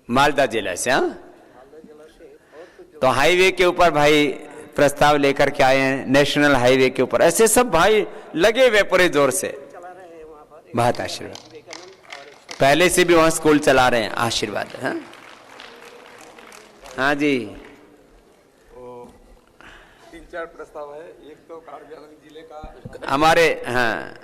मालदा जिला से। हाँ, तो हाईवे के ऊपर भाई प्रस्ताव लेकर के आए हैं, नेशनल हाईवे के ऊपर। ऐसे सब भाई लगे हुए पूरे जोर से। बहुत आशीर्वाद, पहले से भी वहां स्कूल चला रहे हैं, आशीर्वाद। हाँ हाँ जी, 3-4 प्रस्ताव है। एक तो कार्बी आंगलंग जिले का हमारे, हाँ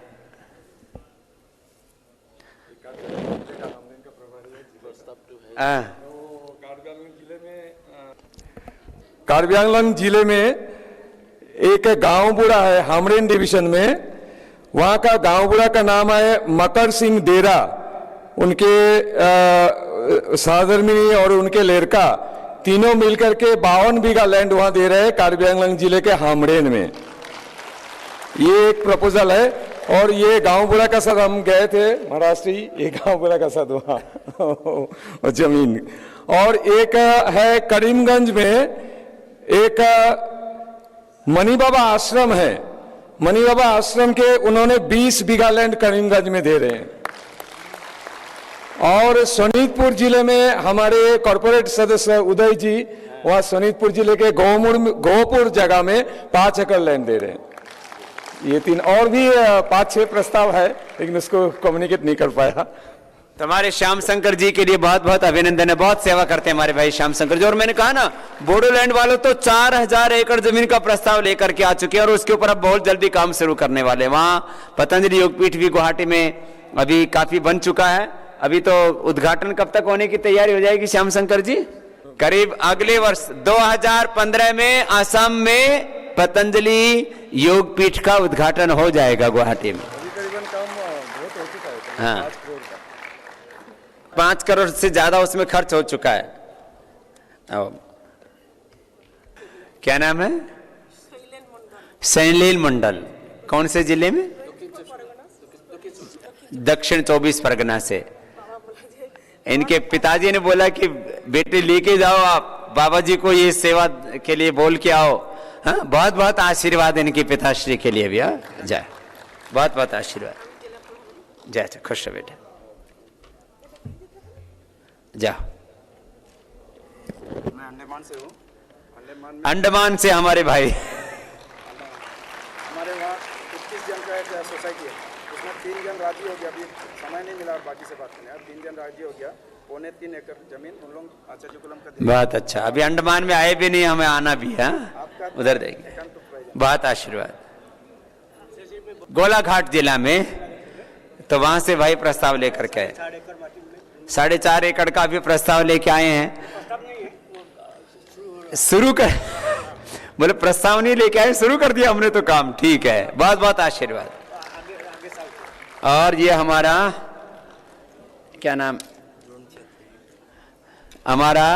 कार्बी आंगलंग जिले में एक गांव बुढ़ा है हामरेन डिवीजन में। वहां का गांव बुढ़ा का नाम है मकर सिंह देरा। उनके साधर्मिनी और उनके लड़का तीनों मिलकर के 52 बीघा लैंड वहां दे रहे हैं कार्बी आंगलंग जिले के हामरेन में। ये एक प्रपोजल है। और ये गांव बुढ़ा का साथ हम गए थे महाराष्ट्र ही, ये गांव बुढ़ा का साथ वहां जमीन। और एक है करीमगंज में एक मनी बाबा आश्रम है। मनी बाबा आश्रम के उन्होंने 20 बीघा लैंड करीमगंज में दे रहे हैं। और सोनीतपुर जिले में हमारे कॉर्पोरेट सदस्य उदय जी, वहां सोनीतपुर जिले के गोपुर जगह में 5 एकड़ लैंड दे रहे हैं। ये 3 और भी 5-6 प्रस्ताव है, लेकिन उसको कम्युनिकेट नहीं कर पाया। तुम्हारे श्याम शंकर जी के लिए बहुत बहुत अभिनंदन है। बहुत सेवा करते हैं हमारे भाई श्याम शंकर जी। और मैंने कहा ना, बोडोलैंड वालों तो 4000 एकड़ जमीन का प्रस्ताव लेकर के आ चुके हैं और उसके ऊपर अब बहुत जल्दी काम शुरू करने वाले। वहां पतंजलि योगपीठ भी गुवाहाटी में अभी काफी बन चुका है। अभी तो उद्घाटन कब तक होने की तैयारी हो जाएगी श्याम शंकर जी? करीब अगले वर्ष 2015 में असम में पतंजलि योगपीठ का उद्घाटन हो जाएगा गुवाहाटी में। हाँ, 5 करोड़ से ज्यादा उसमें खर्च हो चुका है। क्या नाम है? सैनलील मंडल। कौन से जिले में? दक्षिण 24 परगना से। इनके पिताजी ने बोला कि बेटे लेके जाओ आप बाबा जी को, ये सेवा के लिए बोल के आओ। हाँ, बहुत बहुत आशीर्वाद इनके पिताश्री के लिए भी। हाँ, जय, बहुत बहुत आशीर्वाद। जय जय, खुश रहो बेटा, जाओ। मैं अंडमान से हूँ। अंडमान से हमारे भाई। हमारे वहाँ 25 जन का एक सोसाइटी है, उसमें 3 जन राजी हो गया। अभी समय नहीं मिला और बाकी से बात करने, अब 3 जन राजी हो गया। 3.25 एकड़ जमीन उन लोग आचार्यकुलम का। बहुत अच्छा, अभी अंडमान में आए भी नहीं, हमें आना भी है। उधर देंगे, बहुत आशीर्वाद। गोलाघाट जिला में तो वहां से भाई प्रस्ताव लेकर के आए। 4.5 एकड़ का भी प्रस्ताव लेके आए हैं। शुरू कर बोले प्रस्ताव नहीं लेके आए, शुरू कर दिया हमने तो काम। ठीक है, बहुत बहुत आशीर्वाद। और ये हमारा क्या नाम, हमारा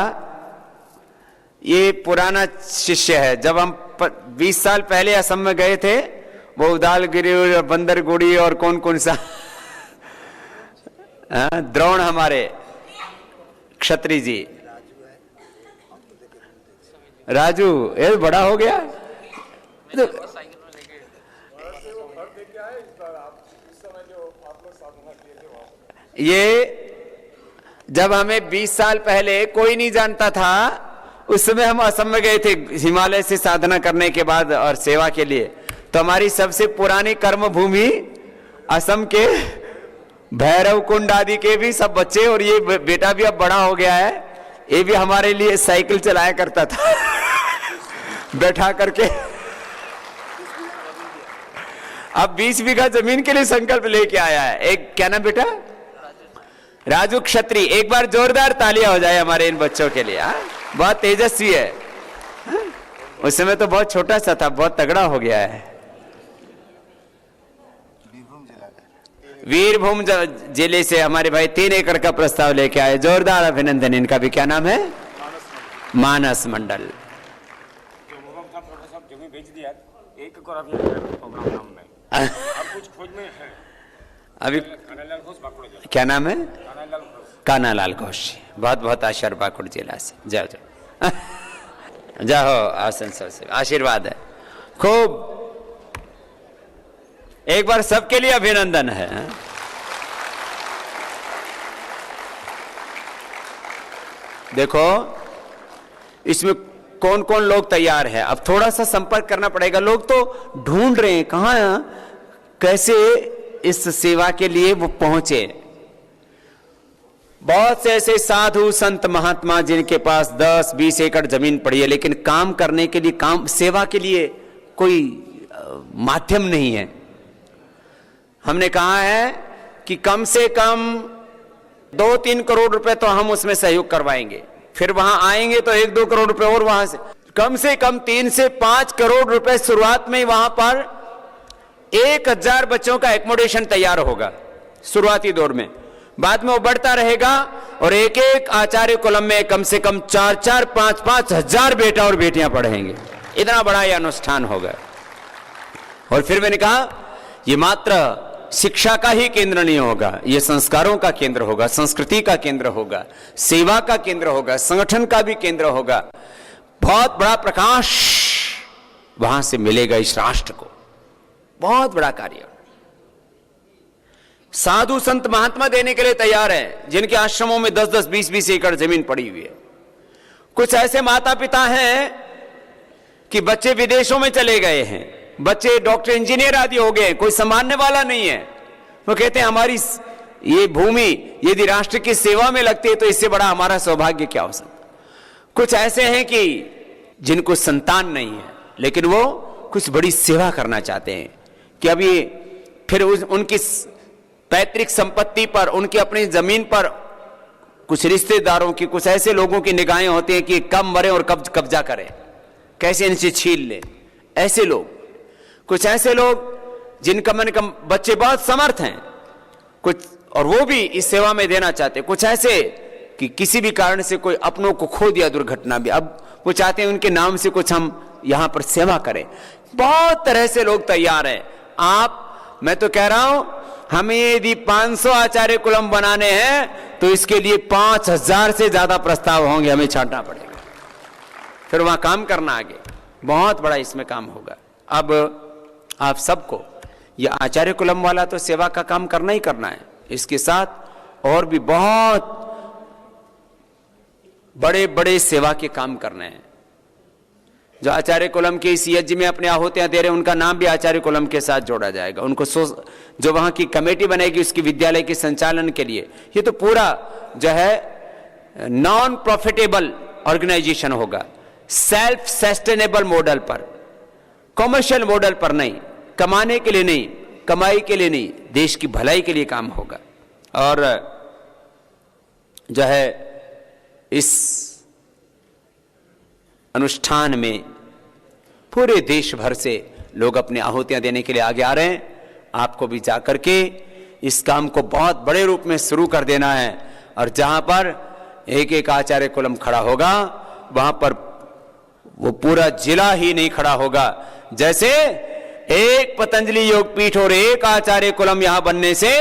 ये पुराना शिष्य है। जब हम 20 साल पहले असम में गए थे, वो उदालगिरी और बंदरगुड़ी और कौन कौन सा द्रोण, हमारे क्षत्रिय जी राजू, ये बड़ा हो गया। ये जब हमें 20 साल पहले कोई नहीं जानता था, उस समय हम असम में गए थे हिमालय से साधना करने के बाद और सेवा के लिए। तो हमारी सबसे पुरानी कर्म भूमि असम के भैरव कुंड आदि के भी सब बच्चे, और ये बेटा भी अब बड़ा हो गया है, ये भी हमारे लिए साइकिल चलाया करता था बैठा करके। अब 20 बीघा जमीन के लिए संकल्प लेके आया है। एक क्या नाम बेटा? राजू क्षत्रिय। एक बार जोरदार तालियां हो जाए हमारे इन बच्चों के लिए। बहुत तेजस्वी है। उस समय तो बहुत छोटा सा था, बहुत तगड़ा हो गया है। वीरभूम जिले से हमारे भाई 3 एकड़ का प्रस्ताव लेके आए। जोरदार अभिनंदन इनका भी। क्या नाम है? मानस मंडल। जमीन बेच दिया, 1 एकड़ अभी प्रोग्राम में अब कुछ खोज में है। अभी क्या नाम है? कानालाल घोष। बहुत बहुत आशीर्वाद बाकुड़ जिला से। जाओ जाओ जाओ, आसन से आशीर्वाद है खूब। एक बार सबके लिए अभिनंदन है। देखो इसमें कौन कौन लोग तैयार है। अब थोड़ा सा संपर्क करना पड़ेगा। लोग तो ढूंढ रहे हैं कहां कैसे इस सेवा के लिए वो पहुंचे। बहुत से ऐसे साधु संत महात्मा जिनके पास 10-20 एकड़ जमीन पड़ी है, लेकिन काम करने के लिए, काम सेवा के लिए कोई माध्यम नहीं है। हमने कहा है कि कम से कम 2-3 करोड़ रुपए तो हम उसमें सहयोग करवाएंगे, फिर वहां आएंगे तो 1-2 करोड़ रुपए और वहां से कम 3 से 5 करोड़ रुपए शुरुआत में वहां पर 1000 बच्चों का एकोमोडेशन तैयार होगा शुरुआती दौर में। बाद में वो बढ़ता रहेगा और एक एक आचार्य कुलम में कम से कम 4-4, 5-5 हजार बेटा और बेटियां पढ़ेंगे। इतना बड़ा यह अनुष्ठान होगा। और फिर मैंने कहा यह मात्र शिक्षा का ही केंद्र नहीं होगा, यह संस्कारों का केंद्र होगा, संस्कृति का केंद्र होगा, सेवा का केंद्र होगा, संगठन का भी केंद्र होगा। बहुत बड़ा प्रकाश वहां से मिलेगा इस राष्ट्र को। बहुत बड़ा कार्य। साधु संत महात्मा देने के लिए तैयार है, जिनके आश्रमों में 10-10, 20-20 एकड़ जमीन पड़ी हुई है। कुछ ऐसे माता पिता हैं कि बच्चे विदेशों में चले गए हैं, बच्चे डॉक्टर इंजीनियर आदि हो गए, कोई संभालने वाला नहीं है। वो कहते हैं हमारी ये भूमि यदि राष्ट्र की सेवा में लगती है तो इससे बड़ा हमारा सौभाग्य क्या हो सकता। कुछ ऐसे हैं कि जिनको संतान नहीं है, लेकिन वो कुछ बड़ी सेवा करना चाहते हैं कि अभी फिर उनकी पैतृक संपत्ति पर, उनकी अपनी जमीन पर कुछ रिश्तेदारों की, कुछ ऐसे लोगों की निगाहें होती हैं कि कब मरे और कब कब्जा करें, कैसे इनसे छीन ले। ऐसे लोग, कुछ ऐसे लोग जिनका मन कम बच्चे बहुत समर्थ हैं कुछ, और वो भी इस सेवा में देना चाहते हैं। कुछ ऐसे कि किसी भी कारण से कोई अपनों को खो दिया दुर्घटना भी, अब वो चाहते हैं उनके नाम से कुछ हम यहां पर सेवा करें। बहुत तरह से लोग तैयार हैं। मैं तो कह रहा हूं हमें यदि 500 आचार्य कुलम बनाने हैं तो इसके लिए 5000 से ज्यादा प्रस्ताव होंगे, हमें छांटना पड़ेगा, फिर वहां काम करना आगे। बहुत बड़ा इसमें काम होगा। अब आप सबको यह आचार्य कुलम वाला तो सेवा का काम करना ही करना है, इसके साथ और भी बहुत बड़े बड़े सेवा के काम करने हैं। जो आचार्य कुलम के इस यज्ञ में अपने आहुतियां दे रहे हैं, उनका नाम भी आचार्य कुलम के साथ जोड़ा जाएगा। उनको जो वहां की कमेटी बनेगी उसकी विद्यालय के संचालन के लिए, ये तो पूरा जो है नॉन प्रॉफिटेबल ऑर्गेनाइजेशन होगा, सेल्फ सस्टेनेबल मॉडल पर, कॉमर्शियल मॉडल पर नहीं, कमाने के लिए नहीं, कमाई के लिए नहीं, देश की भलाई के लिए काम होगा। और जो है इस अनुष्ठान में पूरे देश भर से लोग अपनी आहुतियां देने के लिए आगे आ रहे हैं। आपको भी जाकर के इस काम को बहुत बड़े रूप में शुरू कर देना है। और जहां पर एक एक आचार्य कुलम खड़ा होगा वहां पर वो पूरा जिला ही नहीं खड़ा होगा। जैसे एक पतंजलि योग पीठ और एक आचार्य कुलम यहां बनने से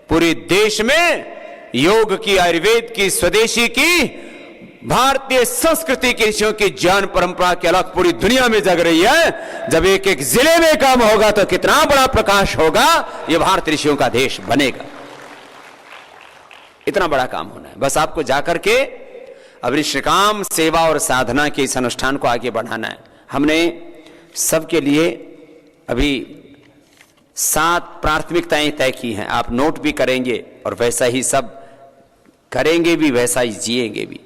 पूरे देश में योग की, आयुर्वेद की, स्वदेशी की, भारतीय संस्कृति के ऋषियों की ज्ञान परंपरा की अलग पूरी दुनिया में जग रही है। जब एक एक जिले में काम होगा तो कितना बड़ा प्रकाश होगा, यह भारतीय ऋषियों का देश बनेगा। इतना बड़ा काम होना है। बस आपको जाकर के अब निष्काम सेवा और साधना के इस अनुष्ठान को आगे बढ़ाना है। हमने सबके लिए अभी 7 प्राथमिकताएं तय की हैं। आप नोट भी करेंगे और वैसा ही सब करेंगे भी, वैसा ही जिएंगे भी।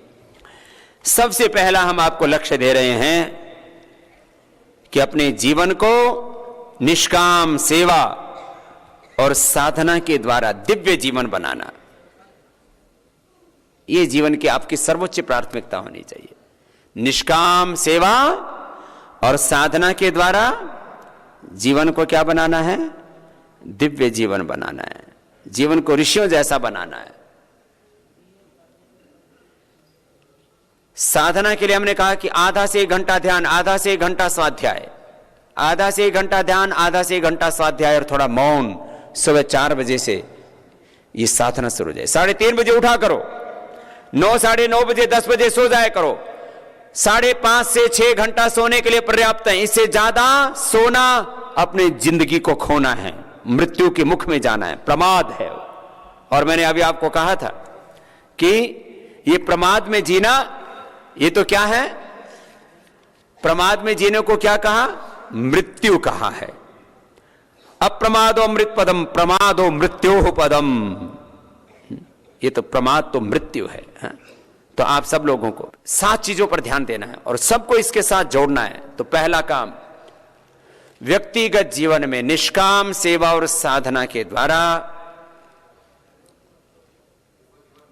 सबसे पहला हम आपको लक्ष्य दे रहे हैं कि अपने जीवन को निष्काम सेवा और साधना के द्वारा दिव्य जीवन बनाना। यह जीवन की आपकी सर्वोच्च प्राथमिकता होनी चाहिए। निष्काम सेवा और साधना के द्वारा जीवन को क्या बनाना है? दिव्य जीवन बनाना है। जीवन को ऋषियों जैसा बनाना है। साधना के लिए हमने कहा कि आधा से 1 घंटा ध्यान, आधा से 1 घंटा स्वाध्याय, आधा से 1 घंटा ध्यान, आधा से 1 घंटा स्वाध्याय और थोड़ा मौन। सुबह 4 बजे से ये साधना शुरू हो जाए। 3:30 बजे उठा करो, 9, 9:30 बजे, 10 बजे सो जाए करो। 5.5 से 6 घंटा सोने के लिए पर्याप्त है। इससे ज्यादा सोना अपनी जिंदगी को खोना है, मृत्यु के मुख में जाना है, प्रमाद है। और मैंने अभी आपको कहा था कि ये प्रमाद में जीना, ये तो क्या है? प्रमाद में जीने को क्या कहा? मृत्यु कहा है। अप्रमादो मृत पदम प्रमादो मृत्यो पदम, ये तो प्रमाद तो मृत्यु है। तो आप सब लोगों को 7 चीजों पर ध्यान देना है और सबको इसके साथ जोड़ना है। तो पहला काम, व्यक्तिगत जीवन में निष्काम सेवा और साधना के द्वारा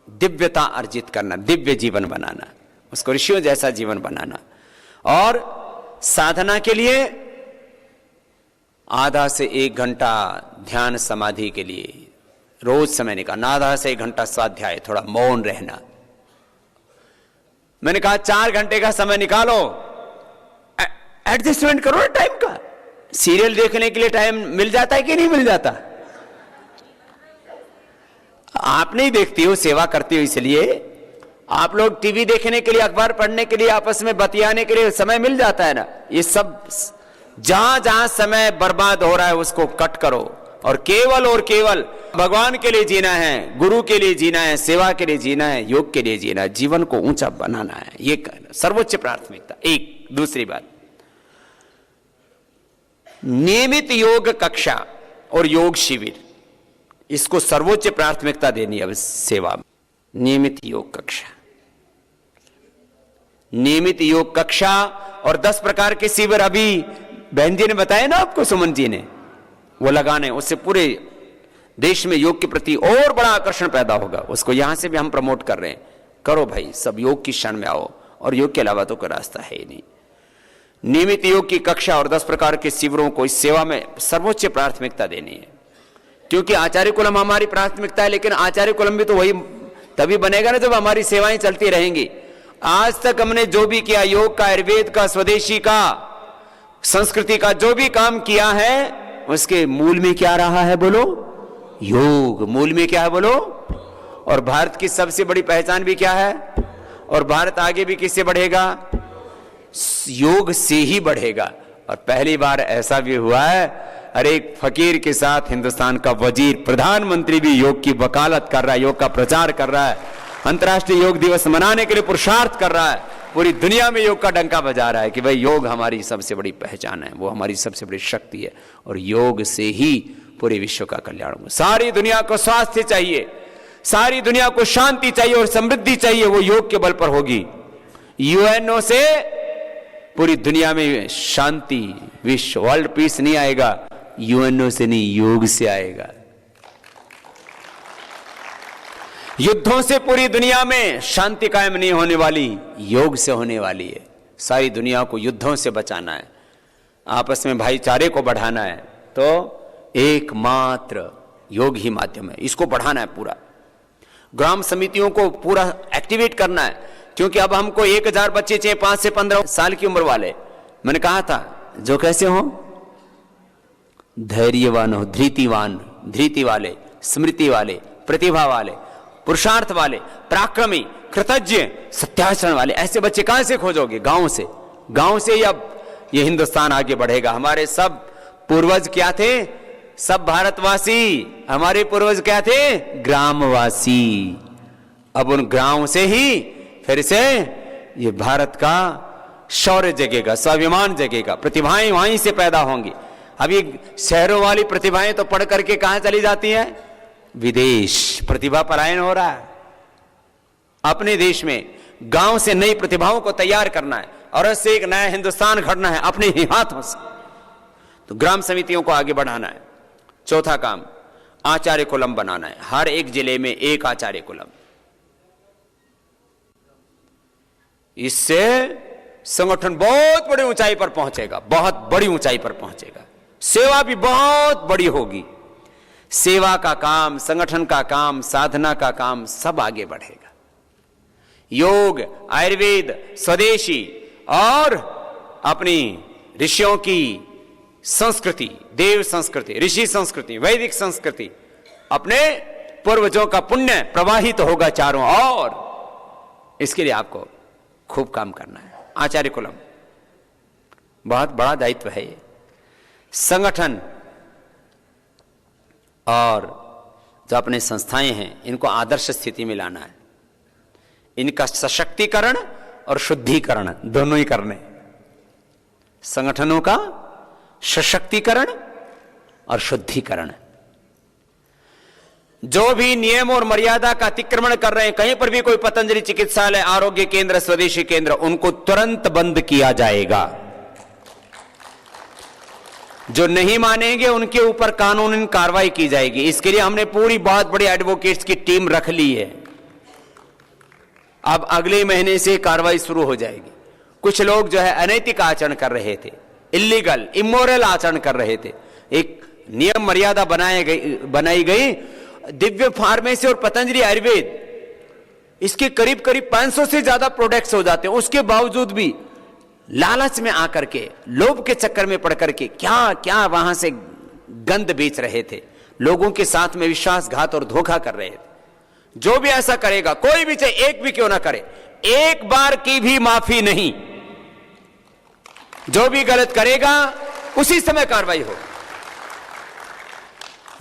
दिव्यता अर्जित करना, दिव्य जीवन बनाना, उसको ऋषियों जैसा जीवन बनाना। और साधना के लिए आधा से 1 घंटा ध्यान समाधि के लिए रोज समय निकालना, आधा से 1 घंटा स्वाध्याय, थोड़ा मौन रहना। मैंने कहा 4 घंटे का समय निकालो, एडजस्टमेंट करो ना टाइम का। सीरियल देखने के लिए टाइम मिल जाता है कि नहीं मिल जाता? आप नहीं देखती हो, सेवा करती हो, इसलिए आप लोग टीवी देखने के लिए, अखबार पढ़ने के लिए, आपस में बतियाने के लिए समय मिल जाता है ना। ये सब जहां जहां समय बर्बाद हो रहा है उसको कट करो और केवल भगवान के लिए जीना है, गुरु के लिए जीना है, सेवा के लिए जीना है, योग के लिए जीना है, जीवन को ऊंचा बनाना है। ये सर्वोच्च प्राथमिकता। एक दूसरी बात, नियमित योग कक्षा और योग शिविर, इसको सर्वोच्च प्राथमिकता देनी है सेवा में। नियमित योग कक्षा, नियमित योग कक्षा और 10 प्रकार के शिविर अभी बहन जी ने बताया ना आपको, सुमन जी ने, वो लगाने, उससे पूरे देश में योग के प्रति और बड़ा आकर्षण पैदा होगा। उसको यहां से भी हम प्रमोट कर रहे हैं। करो भाई, सब योग की क्षण में आओ, और योग के अलावा तो कोई रास्ता है ही नहीं। नियमित योग की कक्षा और 10 प्रकार के शिविरों को इस सेवा में सर्वोच्च प्राथमिकता देनी है। क्योंकि आचार्य कुलम हमारी प्राथमिकता है, लेकिन आचार्य कुलम भी तो वही तभी बनेगा ना जब हमारी सेवाएं चलती रहेंगी। आज तक हमने जो भी किया, योग का, आयुर्वेद का, स्वदेशी का, संस्कृति का जो भी काम किया है, उसके मूल में क्या रहा है बोलो? योग। मूल में क्या है बोलो? और भारत की सबसे बड़ी पहचान भी क्या है? और भारत आगे भी किससे बढ़ेगा? योग से ही बढ़ेगा। और पहली बार ऐसा भी हुआ है, अरे एक फकीर के साथ हिंदुस्तान का वजीर, प्रधानमंत्री भी योग की वकालत कर रहा है, योग का प्रचार कर रहा है, अंतर्राष्ट्रीय योग दिवस मनाने के लिए पुरुषार्थ कर रहा है, पूरी दुनिया में योग का डंका बजा रहा है कि भाई योग हमारी सबसे बड़ी पहचान है, वो हमारी सबसे बड़ी शक्ति है, और योग से ही पूरे विश्व का कल्याण होगा। सारी दुनिया को स्वास्थ्य चाहिए, सारी दुनिया को शांति चाहिए और समृद्धि चाहिए, वो योग के बल पर होगी। यूएनओ से पूरी दुनिया में शांति, विश्व, वर्ल्ड पीस नहीं आएगा, यूएनओ से नहीं, योग से आएगा। युद्धों से पूरी दुनिया में शांति कायम नहीं होने वाली, योग से होने वाली है। सारी दुनिया को युद्धों से बचाना है, आपस में भाईचारे को बढ़ाना है, तो एकमात्र योग ही माध्यम है। इसको बढ़ाना है पूरा, ग्राम समितियों को पूरा एक्टिवेट करना है, क्योंकि अब हमको 1000 बच्चे चाहिए 5 से 15 साल की उम्र वाले। मैंने कहा था जो कैसे हो, धैर्यवान हो, धृति वाले, स्मृति वाले, प्रतिभा वाले, पुरुषार्थ वाले, पराक्रमी, कृतज्ञ, सत्याचरण वाले, ऐसे बच्चे कहां से खोजोगे? गांव से। गांव से ही अब ये हिंदुस्तान आगे बढ़ेगा। हमारे सब पूर्वज क्या थे? सब भारतवासी, हमारे पूर्वज क्या थे? ग्रामवासी। अब उन ग्राम से ही फिर से ये भारत का शौर्य जगेगा, स्वाभिमान जगेगा, प्रतिभाएं वहीं से पैदा होंगी। अभी शहरों वाली प्रतिभाएं तो पढ़ करके कहां चली जाती हैं? विदेश। प्रतिभा पलायन हो रहा है। अपने देश में गांव से नई प्रतिभाओं को तैयार करना है और उससे एक नया हिंदुस्तान घड़ना है अपने ही हाथों से। तो ग्राम समितियों को आगे बढ़ाना है। चौथा काम, आचार्य कुलम बनाना है। हर एक जिले में एक आचार्य कुलम। इससे संगठन बहुत बड़ी ऊंचाई पर पहुंचेगा, बहुत बड़ी ऊंचाई पर पहुंचेगा। सेवा भी बहुत बड़ी होगी। सेवा का काम, संगठन का काम, साधना का काम सब आगे बढ़ेगा। योग, आयुर्वेद, स्वदेशी और अपनी ऋषियों की संस्कृति, देव संस्कृति, ऋषि संस्कृति, वैदिक संस्कृति, अपने पूर्वजों का पुण्य प्रवाहित होगा चारों ओर। इसके लिए आपको खूब काम करना है। आचार्य कुलम बहुत बड़ा दायित्व है ये। संगठन और जो अपने संस्थाएं हैं, इनको आदर्श स्थिति में लाना है। इनका सशक्तिकरण और शुद्धिकरण दोनों ही करने, संगठनों का सशक्तिकरण और शुद्धिकरण। जो भी नियम और मर्यादा का अतिक्रमण कर रहे हैं, कहीं पर भी कोई पतंजलि चिकित्सालय, आरोग्य केंद्र, स्वदेशी केंद्र, उनको तुरंत बंद किया जाएगा। जो नहीं मानेंगे उनके ऊपर कानूनी कार्रवाई की जाएगी। इसके लिए हमने पूरी बहुत बड़ी एडवोकेट्स की टीम रख ली है। अब अगले महीने से कार्रवाई शुरू हो जाएगी। कुछ लोग जो है अनैतिक आचरण कर रहे थे, इलीगल इमोरल आचरण कर रहे थे, एक नियम मर्यादा बनाई गई। दिव्य फार्मेसी और पतंजलि आयुर्वेद, इसके करीब करीब 500 से ज्यादा प्रोडक्ट्स हो जाते हैं, उसके बावजूद भी लालच में आकर के, लोभ के चक्कर में पड़ करके क्या क्या वहां से गंद बेच रहे थे, लोगों के साथ में विश्वासघात और धोखा कर रहे थे। जो भी ऐसा करेगा, कोई भी चाहे एक भी क्यों ना करे, एक बार की भी माफी नहीं। जो भी गलत करेगा उसी समय कार्रवाई हो।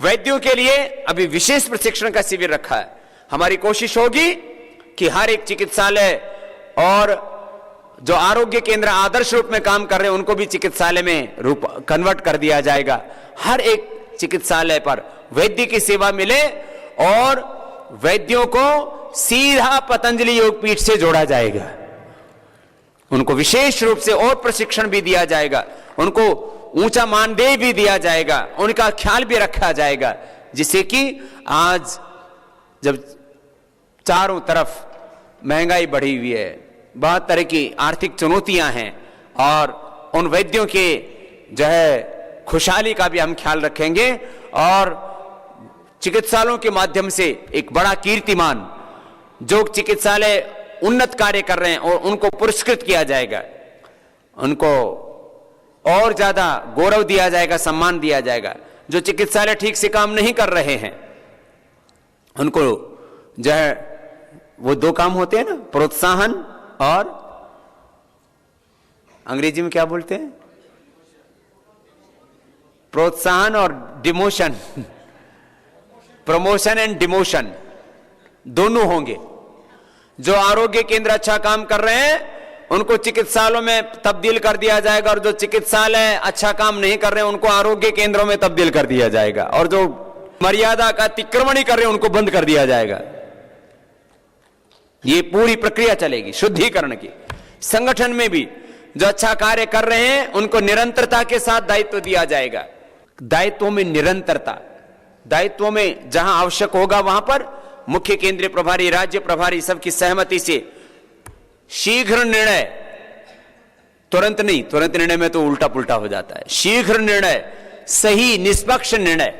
वैद्यों के लिए अभी विशेष प्रशिक्षण का शिविर रखा है। हमारी कोशिश होगी कि हर एक चिकित्सालय और जो आरोग्य केंद्र आदर्श रूप में काम कर रहे हैं उनको भी चिकित्सालय में कन्वर्ट कर दिया जाएगा। हर एक चिकित्सालय पर वैद्य की सेवा मिले और वैद्यों को सीधा पतंजलि योगपीठ से जोड़ा जाएगा। उनको विशेष रूप से और प्रशिक्षण भी दिया जाएगा, उनको ऊंचा मानदेय भी दिया जाएगा, उनका ख्याल भी रखा जाएगा, जिससे कि आज जब चारों तरफ महंगाई बढ़ी हुई है, बहुत तरह की आर्थिक चुनौतियां हैं, और उन वैद्यों के जो है खुशहाली का भी हम ख्याल रखेंगे और चिकित्सालयों के माध्यम से एक बड़ा कीर्तिमान, जो चिकित्सालय उन्नत कार्य कर रहे हैं और उनको पुरस्कृत किया जाएगा, उनको और ज्यादा गौरव दिया जाएगा, सम्मान दिया जाएगा। जो चिकित्सालय ठीक से काम नहीं कर रहे हैं उनको जो है वो दो काम होते हैं ना, प्रोत्साहन और अंग्रेजी में क्या बोलते हैं, प्रोत्साहन और डिमोशन, प्रमोशन एंड डिमोशन दोनों होंगे। जो आरोग्य केंद्र अच्छा काम कर रहे हैं उनको चिकित्सालयों में तब्दील कर दिया जाएगा, और जो चिकित्सालय अच्छा काम नहीं कर रहे हैं उनको आरोग्य केंद्रों में तब्दील कर दिया जाएगा, और जो मर्यादा का अतिक्रमण कर रहे हैं उनको बंद कर दिया जाएगा। ये पूरी प्रक्रिया चलेगी शुद्धिकरण की। संगठन में भी जो अच्छा कार्य कर रहे हैं उनको निरंतरता के साथ दायित्व दिया जाएगा। दायित्वों में निरंतरता, दायित्वों में जहां आवश्यक होगा वहां पर मुख्य केंद्रीय प्रभारी, राज्य प्रभारी सबकी सहमति से शीघ्र निर्णय, तुरंत नहीं, तुरंत निर्णय में तो उल्टा पुल्टा हो जाता है। शीघ्र निर्णय, सही निष्पक्ष निर्णय,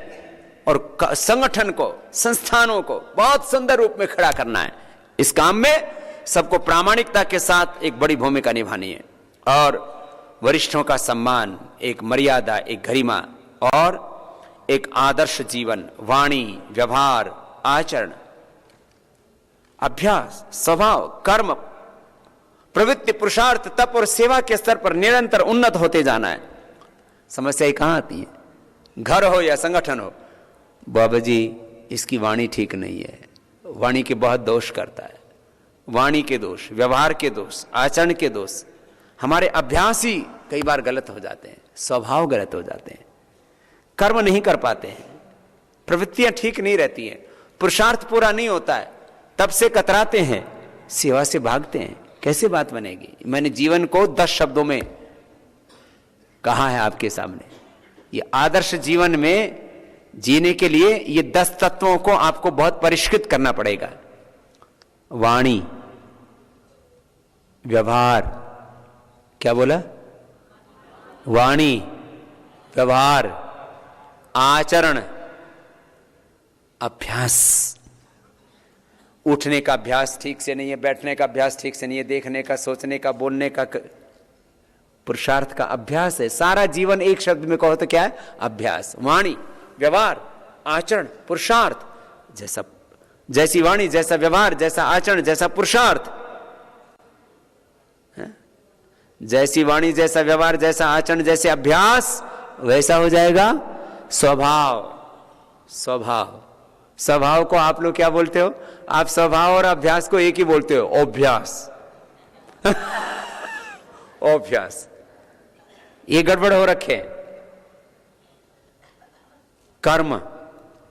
और संगठन को, संस्थानों को बहुत सुंदर रूप में खड़ा करना है। इस काम में सबको प्रामाणिकता के साथ एक बड़ी भूमिका निभानी है, और वरिष्ठों का सम्मान, एक मर्यादा, एक गरिमा और एक आदर्श जीवन, वाणी, व्यवहार, आचरण, अभ्यास, स्वभाव, कर्म, प्रवृत्ति, पुरुषार्थ, तप और सेवा के स्तर पर निरंतर उन्नत होते जाना है। समस्या कहां आती है? घर हो या संगठन हो, बाबा जी इसकी वाणी ठीक नहीं है, वाणी के बहुत दोष करता है, वाणी के दोष, व्यवहार के दोष, आचरण के दोष, हमारे अभ्यास ही कई बार गलत हो जाते हैं, स्वभाव गलत हो जाते हैं, कर्म नहीं कर पाते हैं, प्रवृत्तियां ठीक नहीं रहती हैं, पुरुषार्थ पूरा नहीं होता है, तब से कतराते हैं, सेवा से भागते हैं। कैसे बात बनेगी? मैंने जीवन को 10 शब्दों में कहा है आपके सामने। ये आदर्श जीवन में जीने के लिए ये 10 तत्वों को आपको बहुत परिष्कृत करना पड़ेगा। वाणी, व्यवहार, क्या बोला? वाणी, व्यवहार, आचरण, अभ्यास। उठने का अभ्यास ठीक से नहीं है, बैठने का अभ्यास ठीक से नहीं है, देखने का, सोचने का, बोलने का, पुरुषार्थ का अभ्यास है। सारा जीवन एक शब्द में कहो तो क्या है? अभ्यास। वाणी, व्यवहार, आचरण, पुरुषार्थ, जैसी वाणी, जैसा व्यवहार, जैसा आचरण, जैसा पुरुषार्थ, जैसी वाणी, जैसा व्यवहार, जैसा आचरण, जैसे अभ्यास, वैसा हो जाएगा स्वभाव। स्वभाव, स्वभाव को आप लोग क्या बोलते हो? आप स्वभाव और अभ्यास को एक ही बोलते हो, अभ्यास। अभ्यास, ये गड़बड़ हो रखे। कर्म,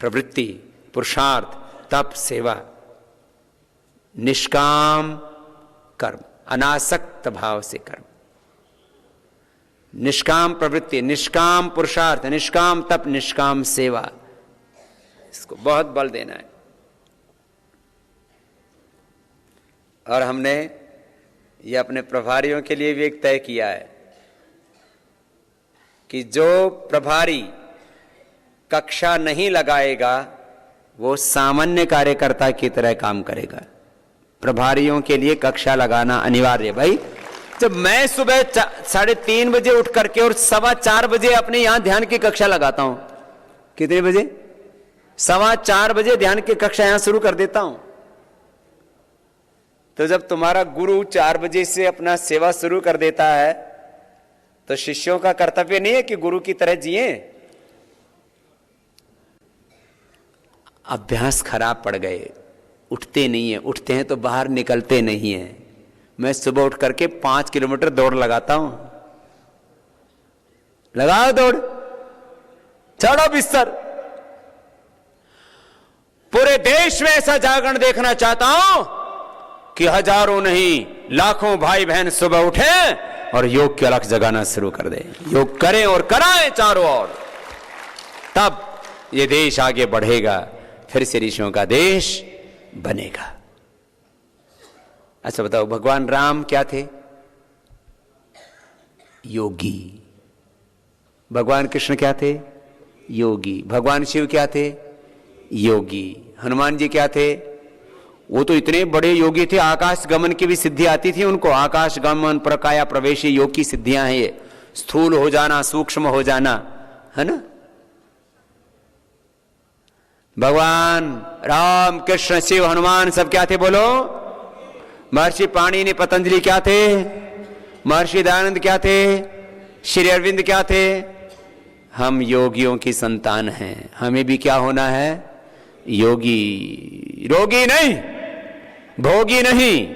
प्रवृत्ति, पुरुषार्थ, तप, सेवा, निष्काम कर्म, अनासक्त भाव से कर्म, निष्काम प्रवृत्ति, निष्काम पुरुषार्थ, निष्काम तप, निष्काम सेवा, इसको बहुत बल देना है। और हमने ये अपने प्रभारियों के लिए भी एक तय किया है कि जो प्रभारी कक्षा नहीं लगाएगा वो सामान्य कार्यकर्ता की तरह काम करेगा। प्रभारियों के लिए कक्षा लगाना अनिवार्य है। भाई, जब मैं सुबह 3:30 बजे उठ करके और 4:15 बजे अपने यहां ध्यान की कक्षा लगाता हूं, कितने बजे? 4:15 बजे ध्यान की कक्षा यहां शुरू कर देता हूं। तो जब तुम्हारा गुरु 4 बजे से अपना सेवा शुरू कर देता है तो शिष्यों का कर्तव्य नहीं है कि गुरु की तरह जिए। अभ्यास खराब पड़ गए, उठते नहीं है, उठते हैं तो बाहर निकलते नहीं है। मैं सुबह उठ करके 5 किलोमीटर दौड़ लगाता हूं। लगाओ दौड़, चढ़ो बिस्तर। पूरे देश में ऐसा जागरण देखना चाहता हूं कि हजारों नहीं लाखों भाई बहन सुबह उठे और योग की अलख जगाना शुरू कर दे। योग करें और कराएं चारों ओर, तब ये देश आगे बढ़ेगा, फिर से ऋषियों का देश बनेगा। अच्छा बताओ, भगवान राम क्या थे? योगी। भगवान कृष्ण क्या थे? योगी। भगवान शिव क्या थे? योगी। हनुमान जी क्या थे? वो तो इतने बड़े योगी थे, आकाश गमन की भी सिद्धि आती थी उनको। आकाश गमन, प्रकाया, प्रवेश, योग की सिद्धियां हैं ये। स्थूल हो जाना, सूक्ष्म हो जाना, है ना। भगवान राम, कृष्ण, शिव, हनुमान सब क्या थे बोलो? महर्षि पाणिनि, पतंजलि क्या थे? महर्षि दयानंद क्या थे? श्री अरविंद क्या थे? हम योगियों की संतान हैं। हमें भी क्या होना है? योगी। रोगी नहीं, भोगी नहीं,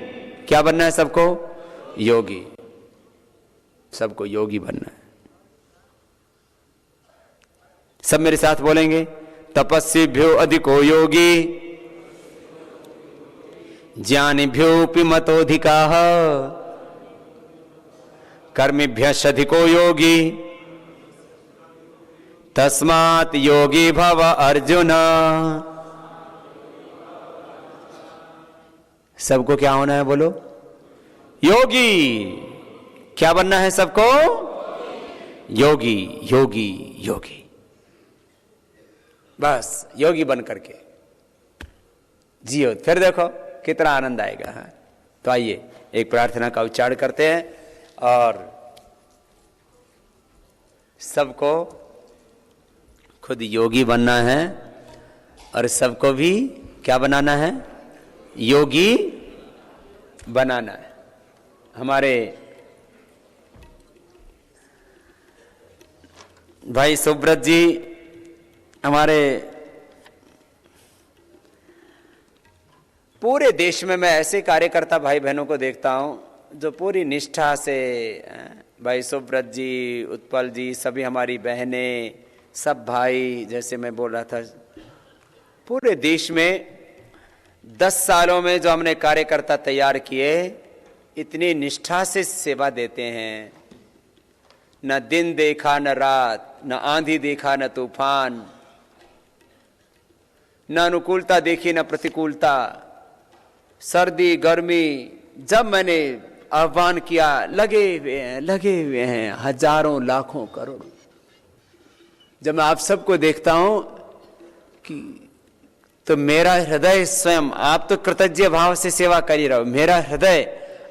क्या बनना है सबको? योगी। सबको योगी बनना है। सब मेरे साथ बोलेंगे, तपस्वीभ्यो अधिको योगी, ज्ञानिभ्योऽपि मतोऽधिकाः, कर्मिभ्यश्चधिको योगी, तस्मात् योगी भव अर्जुन। सबको क्या होना है बोलो? योगी। क्या बनना है सबको? योगी, योगी, योगी। बस योगी बन करके जियो, फिर देखो कितना आनंद आएगा। हाँ, तो आइए एक प्रार्थना का उच्चारण करते हैं और सबको खुद योगी बनना है और सबको भी क्या बनाना है? योगी बनाना है। हमारे भाई सुब्रत जी, हमारे पूरे देश में मैं ऐसे कार्यकर्ता भाई बहनों को देखता हूं जो पूरी निष्ठा से, भाई सुब्रत जी, उत्पल जी, सभी हमारी बहनें, सब भाई, जैसे मैं बोल रहा था, पूरे देश में 10 सालों में जो हमने कार्यकर्ता तैयार किए, इतनी निष्ठा से सेवा देते हैं। न दिन देखा न रात, न आंधी देखा न तूफान, न अनुकूलता देखी न प्रतिकूलता, सर्दी गर्मी, जब मैंने आह्वान किया लगे हुए हैं हजारों लाखों करोड़ों। जब मैं आप सबको देखता हूं कि तो मेरा हृदय स्वयं, आप तो कृतज्ञ भाव से सेवा कर ही रहो, मेरा हृदय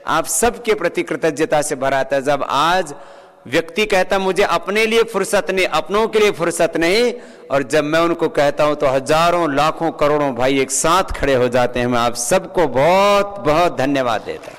आप सबके प्रति कृतज्ञता से भरा था। जब आज व्यक्ति कहता मुझे अपने लिए फुर्सत नहीं, अपनों के लिए फुर्सत नहीं, और जब मैं उनको कहता हूं तो हजारों लाखों करोड़ों भाई एक साथ खड़े हो जाते हैं। मैं आप सबको बहुत बहुत धन्यवाद देता हूं।